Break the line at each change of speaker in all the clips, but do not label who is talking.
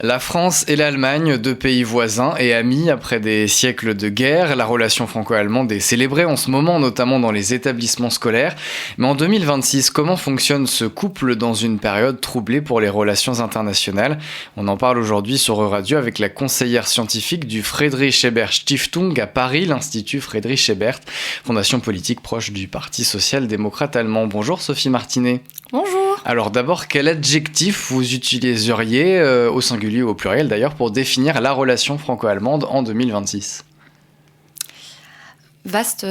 La France et l'Allemagne, deux pays voisins et amis après des siècles de guerre. La relation franco-allemande est célébrée en ce moment, notamment dans les établissements scolaires. Mais en 2026, comment fonctionne ce couple dans une période troublée pour les relations internationales ? On en parle aujourd'hui sur Euradio avec la conseillère scientifique du Friedrich Ebert Stiftung à Paris, l'Institut Friedrich Ebert, fondation politique proche du Parti social-démocrate allemand. Bonjour Sophie Martinet.
Bonjour.
Alors d'abord, quel adjectif vous utiliseriez, au singulier ou au pluriel d'ailleurs, pour définir la relation franco-allemande en 2026 ?
Vaste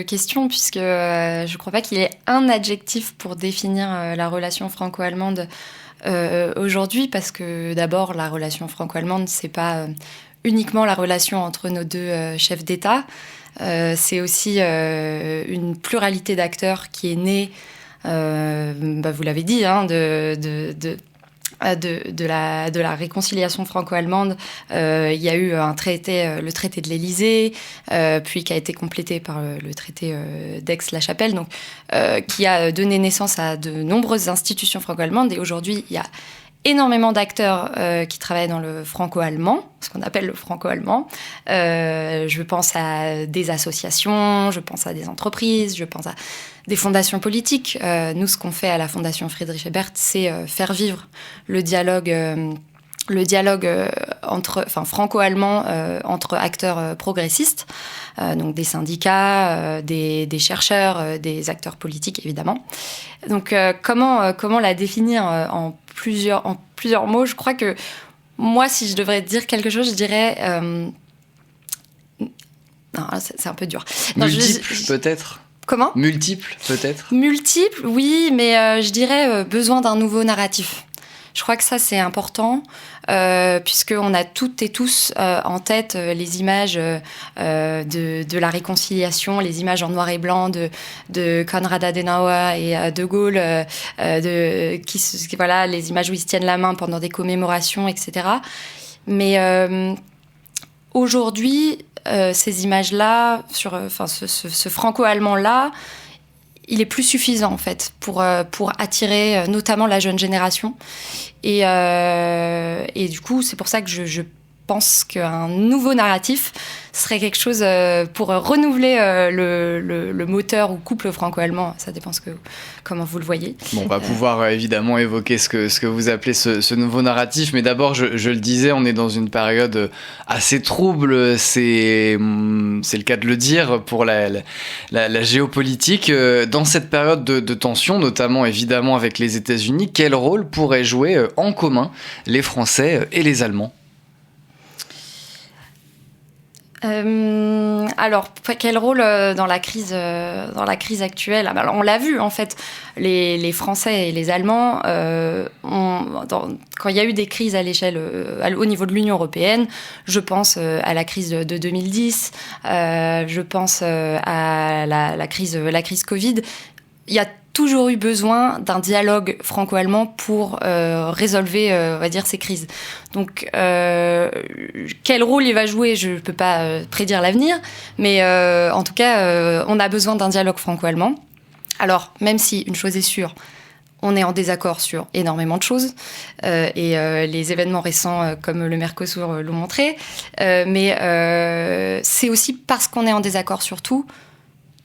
question, puisque je ne crois pas qu'il y ait un adjectif pour définir la relation franco-allemande aujourd'hui, parce que d'abord, la relation franco-allemande, c'est pas uniquement la relation entre nos deux chefs d'État, c'est aussi une pluralité d'acteurs qui est née, vous l'avez dit, de la réconciliation franco-allemande. Il y a eu un traité, le traité de l'Élysée, puis qui a été complété par le traité d'Aix-la-Chapelle, donc qui a donné naissance à de nombreuses institutions franco-allemandes. Et aujourd'hui, il y a énormément d'acteurs qui travaillent dans le franco-allemand, ce qu'on appelle le franco-allemand. Je pense à des associations, je pense à des entreprises, je pense à des fondations politiques. Nous, ce qu'on fait à la Fondation Friedrich Ebert, c'est faire vivre le dialogue franco-allemand entre acteurs progressistes, donc des syndicats, des chercheurs, des acteurs politiques évidemment. Donc comment la définir en plusieurs mots ? Je crois que moi, si je devrais dire quelque chose, je dirais non, c'est un peu dur.
Multiple, peut-être.
Comment ?
Multiple, peut-être.
Multiple, oui, mais je dirais besoin d'un nouveau narratif. Je crois que ça, c'est important, puisqu'on a toutes et tous en tête les images de la réconciliation, les images en noir et blanc de Konrad Adenauer et De Gaulle, les images où ils se tiennent la main pendant des commémorations, etc. Mais aujourd'hui, ces images-là, ce franco-allemand-là, il est plus suffisant en fait pour attirer notamment la jeune génération et du coup c'est pour ça que je pense qu'un nouveau narratif serait quelque chose pour renouveler le moteur ou couple franco-allemand. Ça dépend comment vous le voyez.
Bon, on va pouvoir évidemment évoquer ce que vous appelez ce nouveau narratif, mais d'abord, je le disais, on est dans une période assez trouble, c'est le cas de le dire, pour la géopolitique. Dans cette période de tension, notamment évidemment avec les États-Unis, quel rôle pourraient jouer en commun les Français et les Allemands ?
Alors, quel rôle dans la crise actuelle ? Alors, on l'a vu, en fait, les Français et les Allemands, quand il y a eu des crises à l'échelle, au niveau de l'Union européenne, je pense à la crise de 2010, je pense à la crise Covid, il y a toujours eu besoin d'un dialogue franco-allemand pour résolver, on va dire, ces crises. Donc, quel rôle il va jouer, je ne peux pas prédire l'avenir, mais en tout cas, on a besoin d'un dialogue franco-allemand. Alors, même si une chose est sûre, on est en désaccord sur énormément de choses, et les événements récents comme le Mercosur l'ont montré, mais c'est aussi parce qu'on est en désaccord sur tout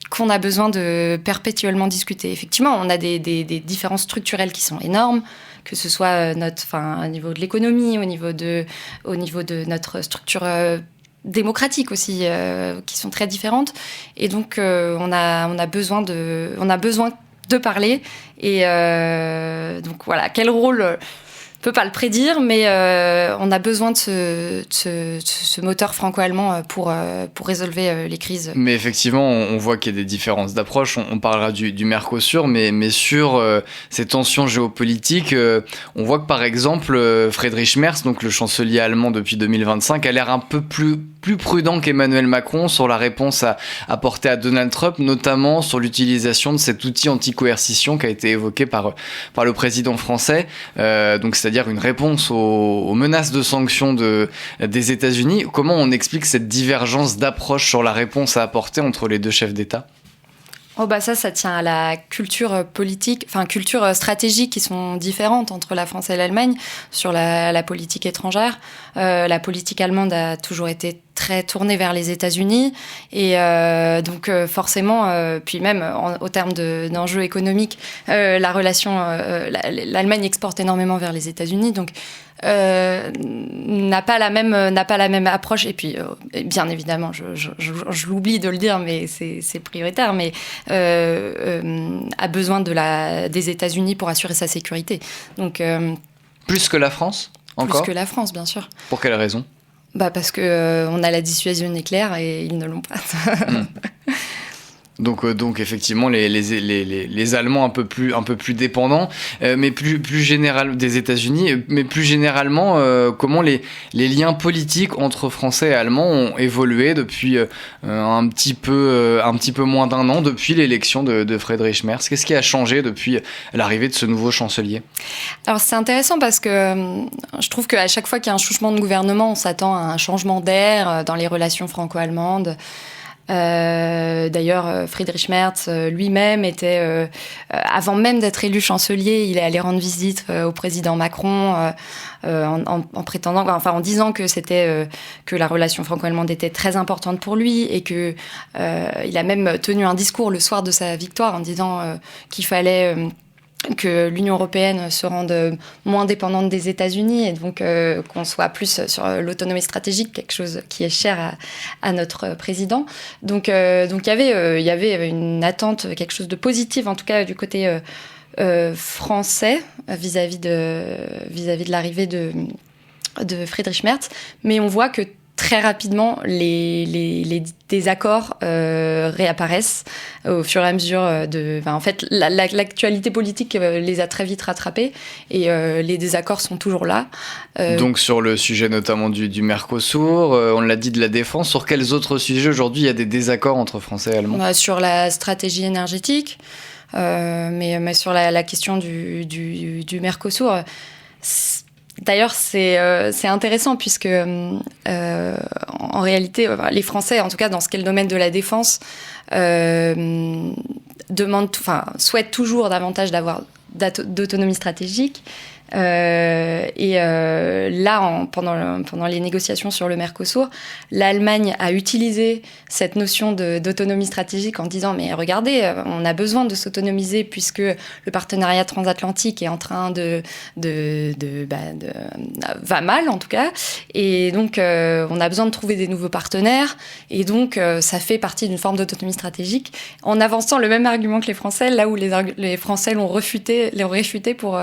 qu'on a besoin de perpétuellement discuter. Effectivement, on a des différences structurelles qui sont énormes, que ce soit au niveau de l'économie, au niveau de notre structure démocratique aussi, qui sont très différentes. Et donc, on a besoin de parler. Et donc voilà, quel rôle je ne peux pas le prédire, mais on a besoin de ce moteur franco-allemand pour résolver les crises.
Mais effectivement, on voit qu'il y a des différences d'approche. On parlera du Mercosur, mais sur ces tensions géopolitiques, on voit que par exemple, Friedrich Merz, donc le chancelier allemand depuis 2025, a l'air un peu plus prudent qu'Emmanuel Macron sur la réponse à apporter à Donald Trump, notamment sur l'utilisation de cet outil anti-coercition qui a été évoqué par le président français. Donc c'est-à-dire une réponse aux menaces de sanctions des États-Unis. Comment on explique cette divergence d'approche sur la réponse à apporter entre les deux chefs d'État ?
Oh bah ça tient à la culture politique, enfin culture stratégique qui sont différentes entre la France et l'Allemagne sur la politique étrangère. La politique allemande a toujours été très tournée vers les États-Unis et donc forcément, puis même au terme d'enjeux économiques, la relation, l'Allemagne exporte énormément vers les États-Unis, donc n'a pas la même approche. Et puis bien évidemment, je l'oublie de le dire, mais c'est prioritaire, mais a besoin des États-Unis pour assurer sa sécurité. Donc
plus que la France, encore.
Plus que la France, bien sûr.
Pour quelle raison?
Parce que on a la dissuasion nucléaire et ils ne l'ont pas.
Donc effectivement les Allemands un peu plus dépendants, mais plus général des États-Unis, mais plus généralement comment les liens politiques entre Français et Allemands ont évolué depuis un petit peu moins d'un an, depuis l'élection de Friedrich Merz. Qu'est-ce qui a changé depuis l'arrivée de ce nouveau chancelier?
Alors c'est intéressant parce que je trouve qu'à chaque fois qu'il y a un changement de gouvernement, on s'attend à un changement d'air dans les relations franco-allemandes. D'ailleurs, Friedrich Merz lui-même était, avant même d'être élu chancelier, il est allé rendre visite au président Macron en prétendant, enfin en disant que c'était que la relation franco-allemande était très importante pour lui et que il a même tenu un discours le soir de sa victoire en disant qu'il fallait que l'Union européenne se rende moins dépendante des États-Unis et donc qu'on soit plus sur l'autonomie stratégique, quelque chose qui est cher à notre président. Donc il y avait une attente, quelque chose de positif en tout cas du côté français vis-à-vis de l'arrivée de Friedrich Merz, mais on voit que très rapidement, les désaccords réapparaissent au fur et à mesure en fait, l'actualité politique les a très vite rattrapés et les désaccords sont toujours là.
Donc sur le sujet notamment du Mercosur, on l'a dit, de la défense, sur quels autres sujets aujourd'hui il y a des désaccords entre Français et Allemands?
Sur la stratégie énergétique, mais sur la question du Mercosur. D'ailleurs, c'est intéressant puisque en réalité, les Français, en tout cas dans ce qu'est le domaine de la défense, souhaitent toujours davantage d'autonomie stratégique. Là, pendant les négociations sur le Mercosur, l'Allemagne a utilisé cette notion d'autonomie stratégique en disant mais regardez, on a besoin de s'autonomiser puisque le partenariat transatlantique est en train va mal en tout cas, et donc on a besoin de trouver des nouveaux partenaires et donc ça fait partie d'une forme d'autonomie stratégique en avançant le même argument que les Français, là où les Français l'ont réfuté pour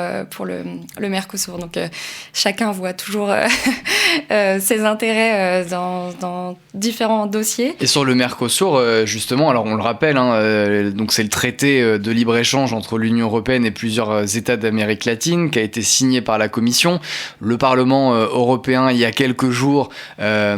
le Mercosur. Donc chacun voit toujours ses intérêts dans différents dossiers.
Et sur le Mercosur, justement, alors on le rappelle, donc c'est le traité de libre-échange entre l'Union européenne et plusieurs États d'Amérique latine qui a été signé par la Commission. Le Parlement européen, il y a quelques jours, a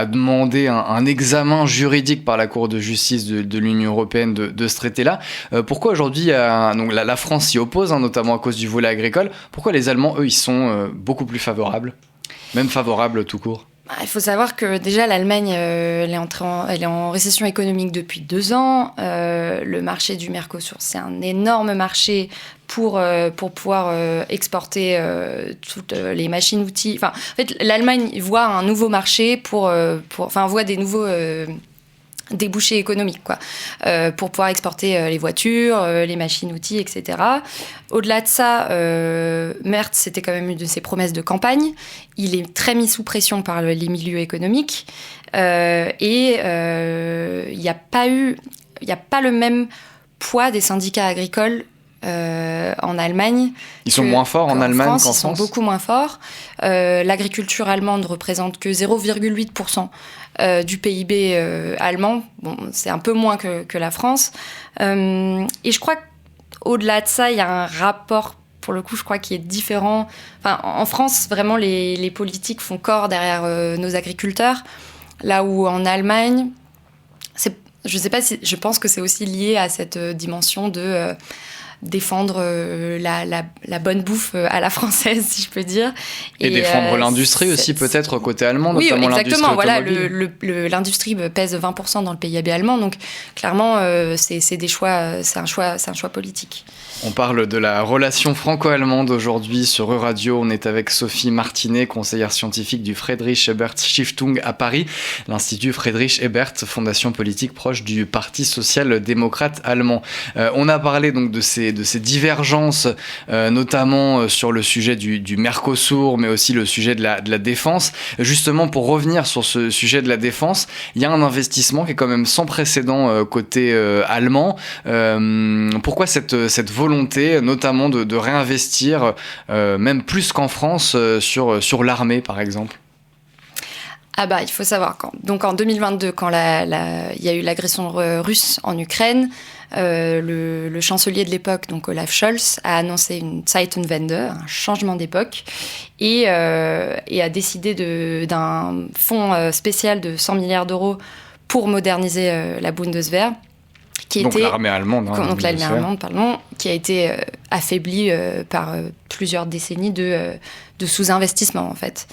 demandé un examen juridique par la Cour de justice de l'Union européenne de ce traité-là. Pourquoi aujourd'hui donc la France s'y oppose, notamment à cause du volet agricole? Pourquoi les Allemands, eux, ils sont beaucoup plus favorables, même favorables tout court?
Il faut savoir que déjà l'Allemagne elle est en récession économique depuis 2 ans. Le marché du Mercosur, c'est un énorme marché pour pouvoir exporter toutes les machines-outils. Enfin, en fait, l'Allemagne voit un nouveau marché voit des nouveaux débouchés économiques, pour pouvoir exporter les voitures, les machines-outils, etc. Au-delà de ça, Merz, c'était quand même une de ses promesses de campagne. Il est très mis sous pression par les milieux économiques et il n'y a pas le même poids des syndicats agricoles en Allemagne.
Ils sont moins forts en Allemagne qu'en France.
Ils sont beaucoup moins forts. L'agriculture allemande représente que 0,8% du PIB allemand. Bon, c'est un peu moins que la France. Et je crois qu'au-delà de ça, il y a un rapport, pour le coup, je crois, qui est différent. Enfin, en France, vraiment, les politiques font corps derrière nos agriculteurs. Là où en Allemagne, je sais pas si, je pense que c'est aussi lié à cette dimension de défendre la bonne bouffe à la française, si je peux dire.
Et défendre l'industrie aussi, peut-être, côté allemand, notamment l'industrie automobile.
Voilà, l'industrie pèse 20% dans le PIB allemand, donc clairement, c'est un choix politique.
On parle de la relation franco-allemande aujourd'hui sur Euradio. On est avec Sophie Martinet, conseillère scientifique du Friedrich Ebert Stiftung à Paris, l'Institut Friedrich Ebert, fondation politique proche du Parti social-démocrate allemand. On a parlé donc de ces divergences, notamment sur le sujet du Mercosur, mais aussi le sujet de la défense. Justement, pour revenir sur ce sujet de la défense, il y a un investissement qui est quand même sans précédent côté allemand. Pourquoi cette volonté, notamment de réinvestir, même plus qu'en France, sur l'armée, par exemple?
Il faut savoir donc en 2022, quand il y a eu l'agression russe en Ukraine, le chancelier de l'époque, donc Olaf Scholz, a annoncé une Zeitenwende, un changement d'époque, et a décidé d'un fonds spécial de 100 milliards d'euros pour moderniser la Bundeswehr.
L'armée allemande.
Donc l'armée allemande, pardon, qui a été affaiblie par plusieurs décennies de sous-investissement, en fait.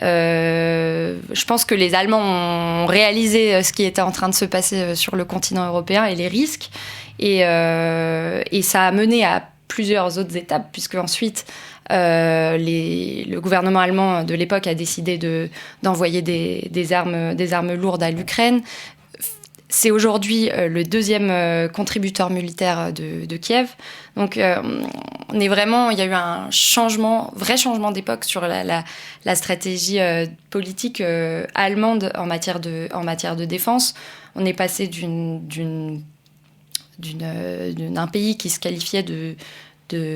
Je pense que les Allemands ont réalisé ce qui était en train de se passer sur le continent européen et les risques. Et ça a mené à plusieurs autres étapes, puisque ensuite, le gouvernement allemand de l'époque a décidé d'envoyer des armes lourdes à l'Ukraine. C'est aujourd'hui le deuxième contributeur militaire de Kiev. Donc, il y a eu un vrai changement d'époque sur la stratégie politique allemande en matière de défense. On est passé d'un pays qui se qualifiait de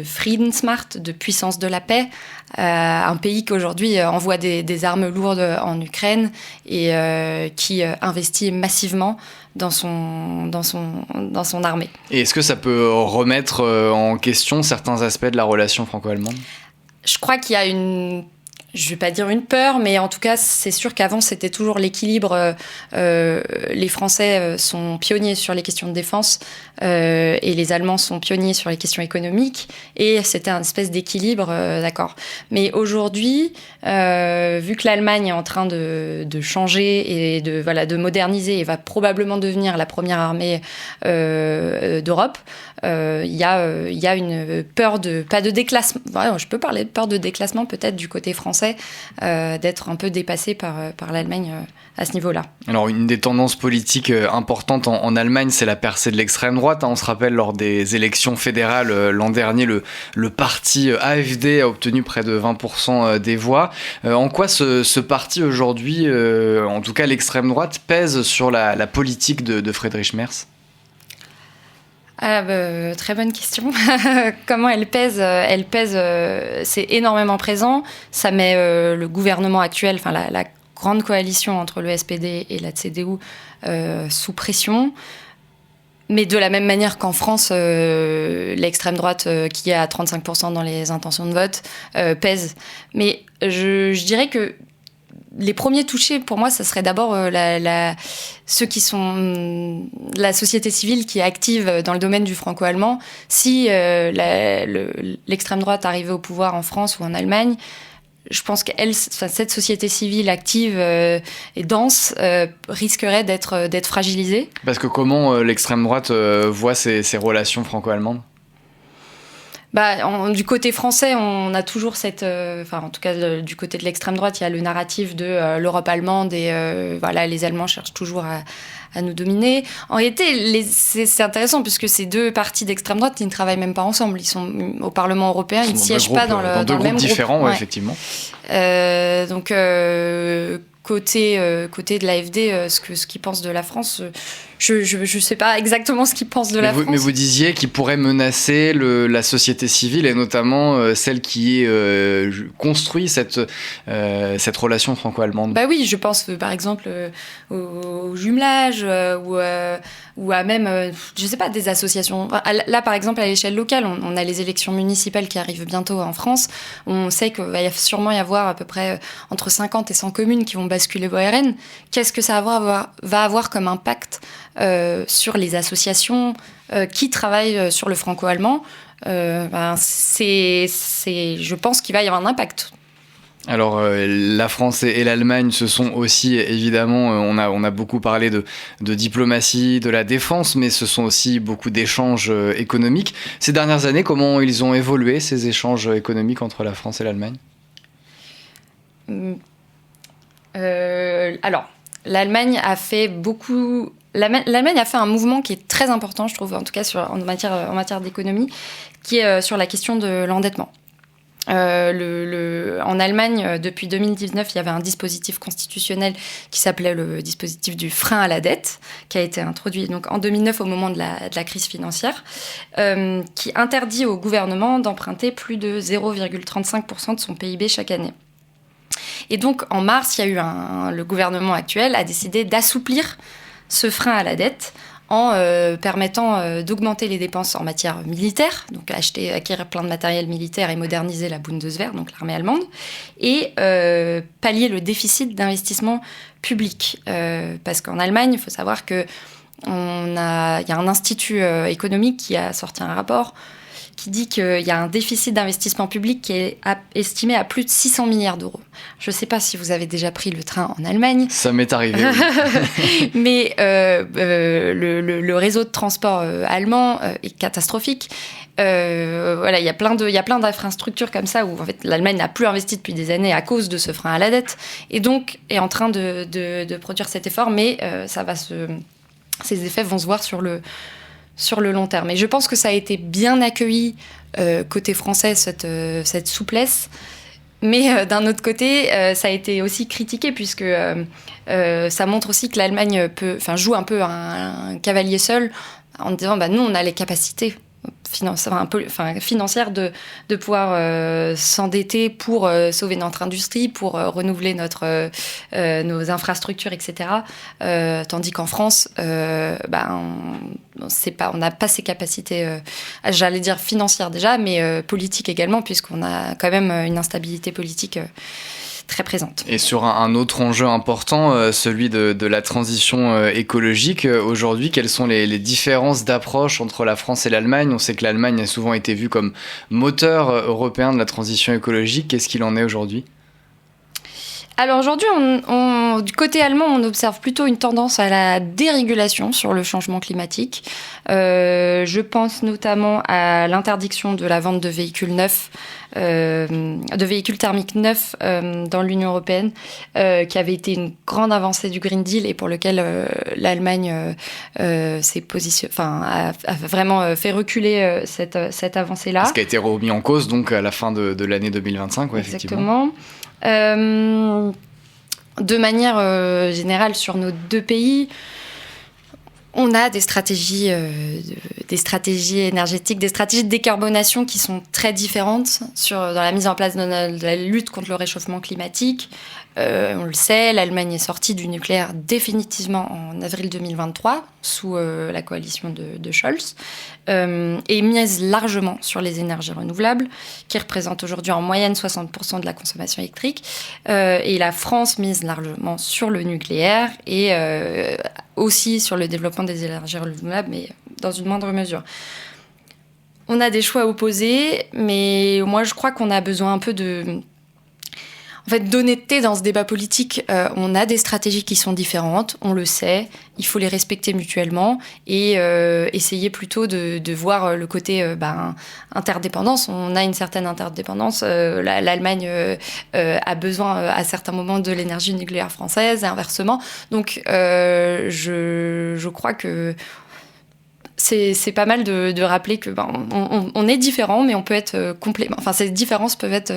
Friedensmacht, de puissance de la paix, un pays qui aujourd'hui envoie des armes lourdes en Ukraine et qui investit massivement dans son armée.
Et est-ce que ça peut remettre en question certains aspects de la relation franco-allemande ?
Je crois qu'il y a je ne vais pas dire une peur, mais en tout cas, c'est sûr qu'avant, c'était toujours l'équilibre. Les Français sont pionniers sur les questions de défense et les Allemands sont pionniers sur les questions économiques. Et c'était un espèce d'équilibre, d'accord. Mais aujourd'hui, vu que l'Allemagne est en train de changer et de moderniser et va probablement devenir la première armée d'Europe, il y a une peur pas de déclassement. Ouais, je peux parler de peur de déclassement peut-être du côté français, d'être un peu dépassé par l'Allemagne à ce niveau-là. Alors,
une des tendances politiques importantes en Allemagne, c'est la percée de l'extrême droite. On se rappelle, lors des élections fédérales l'an dernier, le parti AfD a obtenu près de 20% des voix. En quoi ce parti aujourd'hui, en tout cas l'extrême droite, pèse sur la politique de Friedrich Merz ?
Très bonne question. Comment elle pèse, c'est énormément présent. Ça met le gouvernement actuel, enfin la grande coalition entre le SPD et la CDU sous pression. Mais de la même manière qu'en France, l'extrême droite, qui est à 35% dans les intentions de vote, pèse. Mais je dirais que les premiers touchés, pour moi, ça serait d'abord ceux qui sont la société civile qui est active dans le domaine du franco-allemand. Si l'extrême droite arrivait au pouvoir en France ou en Allemagne, je pense cette société civile active et dense risquerait d'être fragilisée.
Parce que comment l'extrême droite voit ces relations franco-allemandes ?
Du côté français, on a toujours en tout cas du côté de l'extrême droite, il y a le narratif de l'Europe allemande et les Allemands cherchent toujours à nous dominer. En réalité, c'est intéressant puisque ces deux partis d'extrême droite, ils ne travaillent même pas ensemble. Ils sont au Parlement européen, ils ne siègent pas dans le même groupe.
Dans deux groupes différents, ouais, effectivement.
Côté de l'AfD, ce qu'ils pensent de la France, je sais pas exactement ce qu'ils pensent de la France.
Mais vous disiez qu'ils pourraient menacer la société civile et notamment celle qui construit cette relation franco-allemande.
Oui, je pense par exemple au jumelage ou à même, je sais pas, des associations. Là, par exemple, à l'échelle locale, on a les élections municipales qui arrivent bientôt en France. On sait qu'il va sûrement y avoir à peu près entre 50 et 100 communes qui vont basculer au RN. Qu'est-ce que ça va avoir comme impact sur les associations qui travaillent sur le franco-allemand ? je pense qu'il va y avoir un impact.
Alors la France et l'Allemagne, ce sont aussi évidemment, on a beaucoup parlé de diplomatie, de la défense, mais ce sont aussi beaucoup d'échanges économiques. Ces dernières années, comment ils ont évolué ces échanges économiques entre la France et l'Allemagne ?
Alors, l'Allemagne a fait un mouvement qui est très important, je trouve, en tout cas en matière d'économie, qui est sur la question de l'endettement. En Allemagne, depuis 2019, il y avait un dispositif constitutionnel qui s'appelait le dispositif du frein à la dette, qui a été introduit donc en 2009 au moment de la crise financière, qui interdit au gouvernement d'emprunter plus de 0,35% de son PIB chaque année. Et donc, en mars, le gouvernement actuel a décidé d'assouplir ce frein à la dette en permettant d'augmenter les dépenses en matière militaire, donc acquérir plein de matériel militaire et moderniser la Bundeswehr, donc l'armée allemande, et pallier le déficit d'investissement public. Parce qu'en Allemagne, il faut savoir qu'il y a un institut économique qui a sorti un rapport qui dit qu'il y a un déficit d'investissement public qui est estimé à plus de 600 milliards d'euros. Je ne sais pas si vous avez déjà pris le train en Allemagne.
Ça m'est arrivé. Oui.
Mais le réseau de transport allemand est catastrophique. Il y a plein d'infrastructures comme ça où en fait, l'Allemagne n'a plus investi depuis des années à cause de ce frein à la dette. Et donc, est en train de produire cet effort, mais ces effets vont se voir sur le long terme. Et je pense que ça a été bien accueilli côté français, cette souplesse. Mais d'un autre côté, ça a été aussi critiqué puisque ça montre aussi que l'Allemagne joue un peu un cavalier seul en disant nous, on a les capacités financière de pouvoir s'endetter pour sauver notre industrie, pour renouveler nos infrastructures, etc. Tandis qu'en France, on n'a pas ces capacités, j'allais dire financières déjà, mais politiques également, puisqu'on a quand même une instabilité politique très présente.
Et sur un autre enjeu important, celui de la transition écologique, aujourd'hui, quelles sont les différences d'approche entre la France et l'Allemagne ? On sait que l'Allemagne a souvent été vue comme moteur européen de la transition écologique. Qu'est-ce qu'il en est aujourd'hui ?
Alors aujourd'hui, du côté allemand, on observe plutôt une tendance à la dérégulation sur le changement climatique. Je pense notamment à l'interdiction de la vente de véhicules neufs, de véhicules thermiques neufs dans l'Union européenne, qui avait été une grande avancée du Green Deal et pour lequel l'Allemagne a vraiment fait reculer cette avancée-là.
Ce qui a été remis en cause donc à la fin de l'année 2025, ouais, effectivement.
De manière générale, sur nos deux pays, on a des stratégies énergétiques, des stratégies de décarbonation qui sont très différentes dans la mise en place de la lutte contre le réchauffement climatique. On le sait, l'Allemagne est sortie du nucléaire définitivement en avril 2023 sous la coalition de Scholz et mise largement sur les énergies renouvelables qui représentent aujourd'hui en moyenne 60% de la consommation électrique et la France mise largement sur le nucléaire et aussi sur le développement des énergies renouvelables mais dans une moindre mesure. On a des choix opposés mais moi je crois qu'on a besoin un peu d'honnêteté dans ce débat politique. On a des stratégies qui sont différentes, on le sait, il faut les respecter mutuellement et essayer plutôt de voir le côté interdépendance. On a une certaine interdépendance. L'Allemagne a besoin à certains moments de l'énergie nucléaire française et inversement. Donc je crois que c'est pas mal de rappeler que on est différents, mais on peut être complément. Enfin, ces différences peuvent être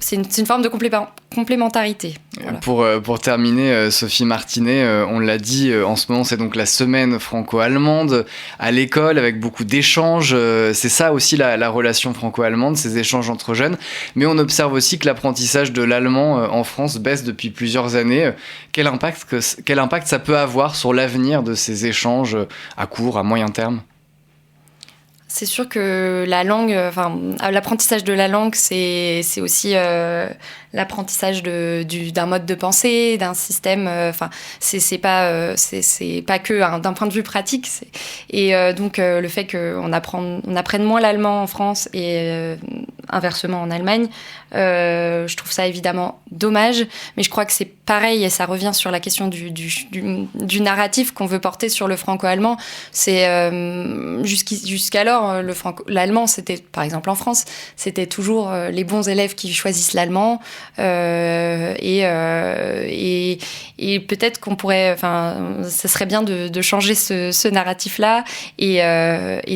c'est une forme de complémentarité. Voilà.
Pour terminer, Sophie Martinet, on l'a dit, en ce moment c'est donc la semaine franco-allemande à l'école avec beaucoup d'échanges. C'est ça aussi la relation franco-allemande, ces échanges entre jeunes. Mais on observe aussi que l'apprentissage de l'allemand en France baisse depuis plusieurs années. Quel impact ça peut avoir sur l'avenir de ces échanges à court, à moyen terme ?
C'est sûr que la langue, l'apprentissage de la langue, c'est aussi l'apprentissage d'un mode de pensée, d'un système. C'est pas que d'un point de vue pratique. Donc le fait qu'on apprenne moins l'allemand en France et inversement en Allemagne, je trouve ça évidemment dommage. Mais je crois que c'est pareil et ça revient sur la question du narratif qu'on veut porter sur le franco-allemand. C'est jusqu'alors l'allemand, c'était, par exemple en France, c'était toujours les bons élèves qui choisissent l'allemand et peut-être qu'on pourrait, ça serait bien de changer ce narratif-là et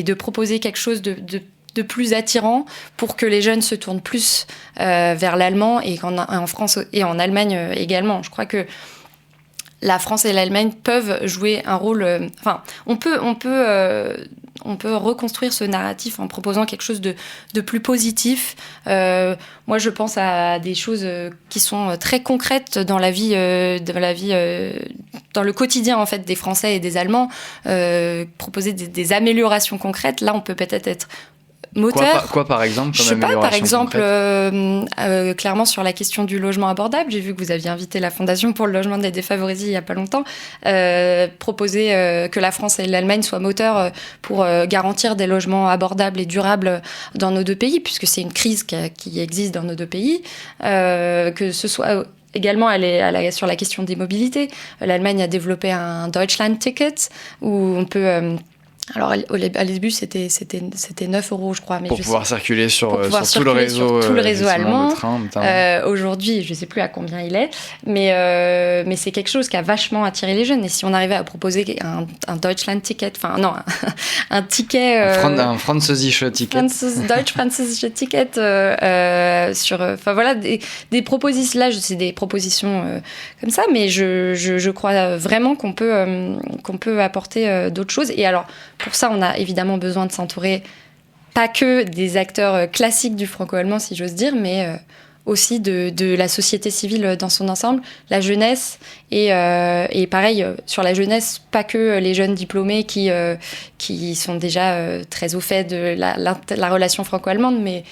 de proposer quelque chose de plus attirant pour que les jeunes se tournent plus vers l'allemand et en France et en Allemagne également. Je crois que la France et l'Allemagne peuvent jouer un rôle. On peut reconstruire ce narratif en proposant quelque chose de plus positif. Moi, je pense à des choses qui sont très concrètes dans la vie, dans le quotidien en fait des Français et des Allemands. Proposer des améliorations concrètes. Là, on peut peut-être être moteur.
Quoi par exemple comme
Je sais pas, par exemple,
clairement
sur la question du logement abordable, j'ai vu que vous aviez invité la Fondation pour le logement des défavorisés il y a pas longtemps, proposer que la France et l'Allemagne soient moteurs pour garantir des logements abordables et durables dans nos deux pays, puisque c'est une crise qui existe dans nos deux pays, que ce soit... Également, sur la question des mobilités. L'Allemagne a développé un Deutschland Ticket où on peut... Alors, à début, c'était 9 €, je crois. Mais
pour pouvoir circuler sur tout le
réseau allemand.
Train,
aujourd'hui, je ne sais plus à combien il est, mais c'est quelque chose qui a vachement attiré les jeunes. Et si on arrivait à proposer un Deutschland Ticket, un ticket...
un Französische Ticket.
Deutsch-Französische Ticket des propositions. Là, c'est des propositions comme ça, mais je crois vraiment qu'on peut apporter d'autres choses. Et alors... Pour ça, on a évidemment besoin de s'entourer pas que des acteurs classiques du franco-allemand, si j'ose dire, mais aussi de la société civile dans son ensemble, la jeunesse, et pareil, sur la jeunesse, pas que les jeunes diplômés qui sont déjà très au fait de la relation franco-allemande, mais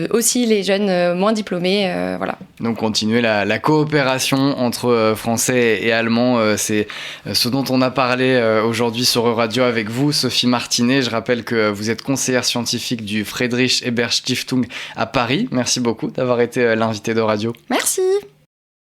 aussi les jeunes moins diplômés, voilà.
Donc continuer la coopération entre français et allemands, c'est ce dont on a parlé aujourd'hui sur Radio avec vous, Sophie Martinet. Je rappelle que vous êtes conseillère scientifique du Friedrich Ebert Stiftung à Paris. Merci beaucoup d'avoir été l'invitée de Radio.
Merci.